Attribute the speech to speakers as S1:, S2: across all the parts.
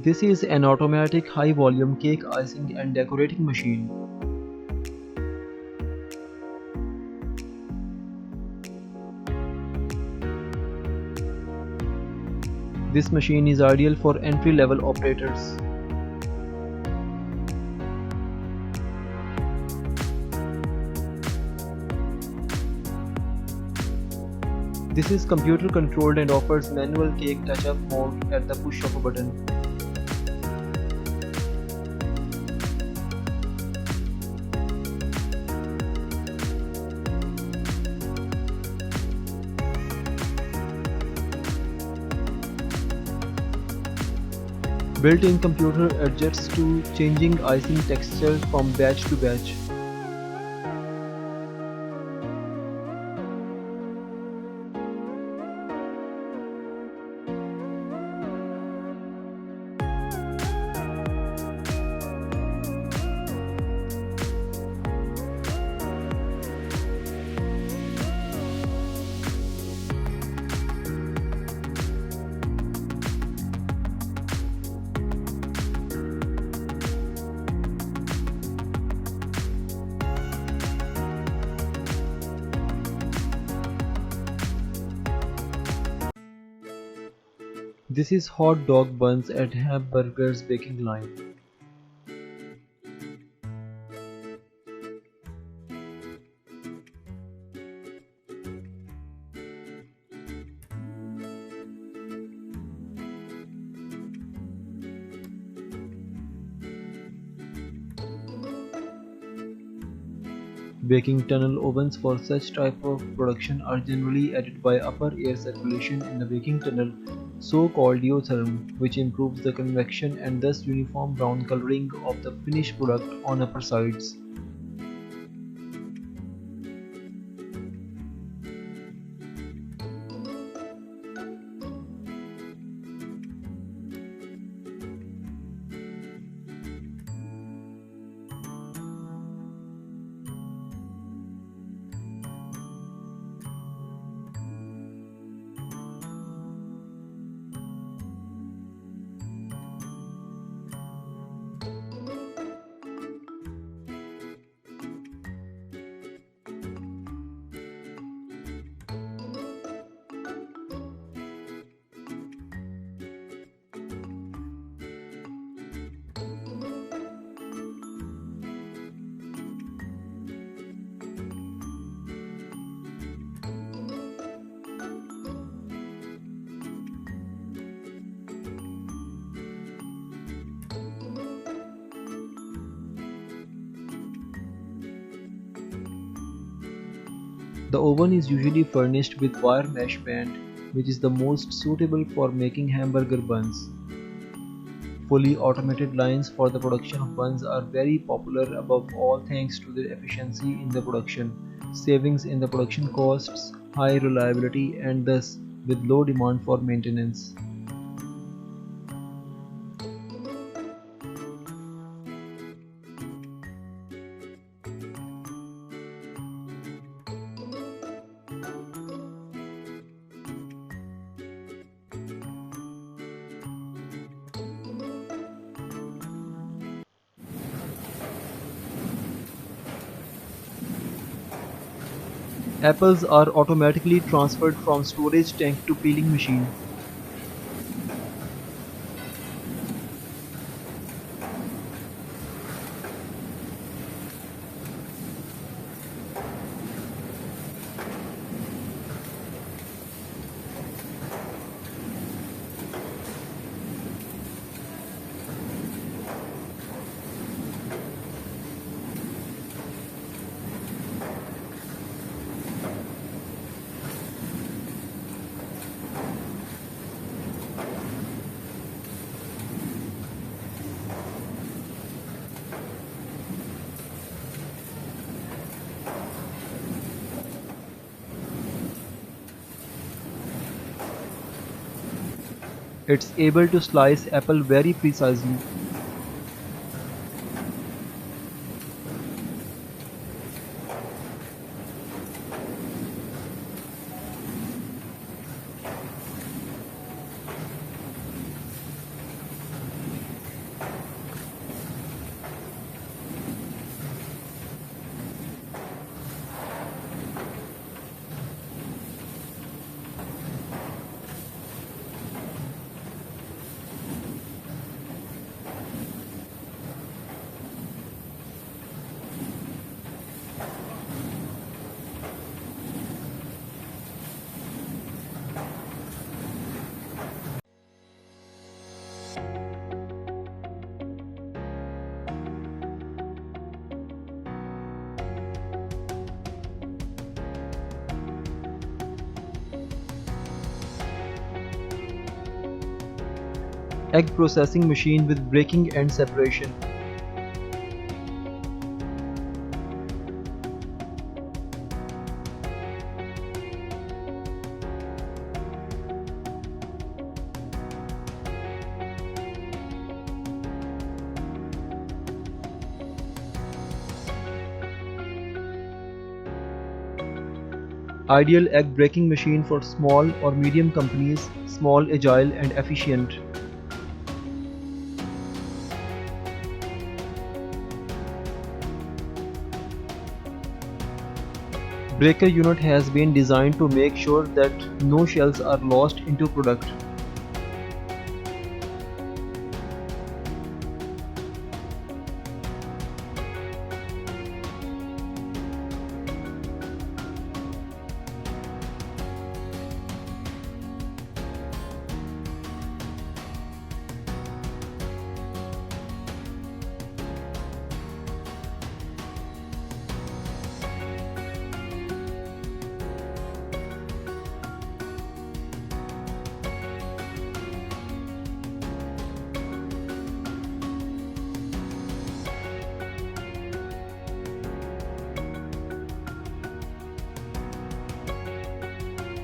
S1: This is an automatic high-volume cake icing and decorating machine. This machine is ideal for entry-level operators. This is computer controlled and offers manual cake touch-up mode at the push of a button. Built-in computer adjusts to changing icing texture from batch to batch. This is hot dog buns at hamburgers baking line. Baking tunnel ovens for such type of production are generally added by upper air circulation in the baking tunnel, so-called diatherm, which improves the convection and thus uniform brown coloring of the finished product on upper sides. The oven is usually furnished with wire mesh band, which is the most suitable for making hamburger buns. Fully automated lines for the production of buns are very popular above all thanks to their efficiency in the production, savings in the production costs, high reliability, and thus with low demand for maintenance. Apples are automatically transferred from storage tank to peeling machine. It's able to slice apple very precisely. Egg processing machine with breaking and separation. Ideal egg breaking machine for small or medium companies, small, agile and efficient. Breaker unit has been designed to make sure that no shells are lost into product.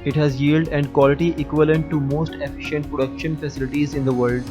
S1: It has yield and quality equivalent to most efficient production facilities in the world.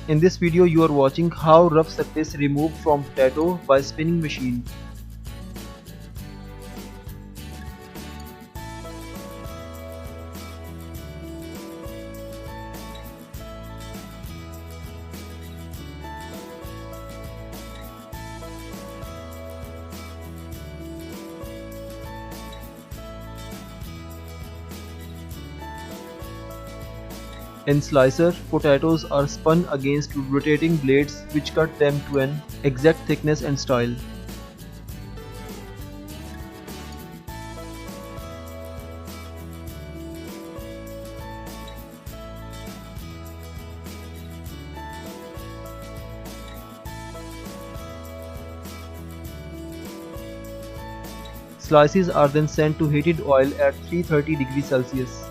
S1: In this video you are watching how rough surface removed from potato by spinning machine. In slicer, potatoes are spun against rotating blades which cut them to an exact thickness and style. Slices are then sent to heated oil at 330 degrees Celsius.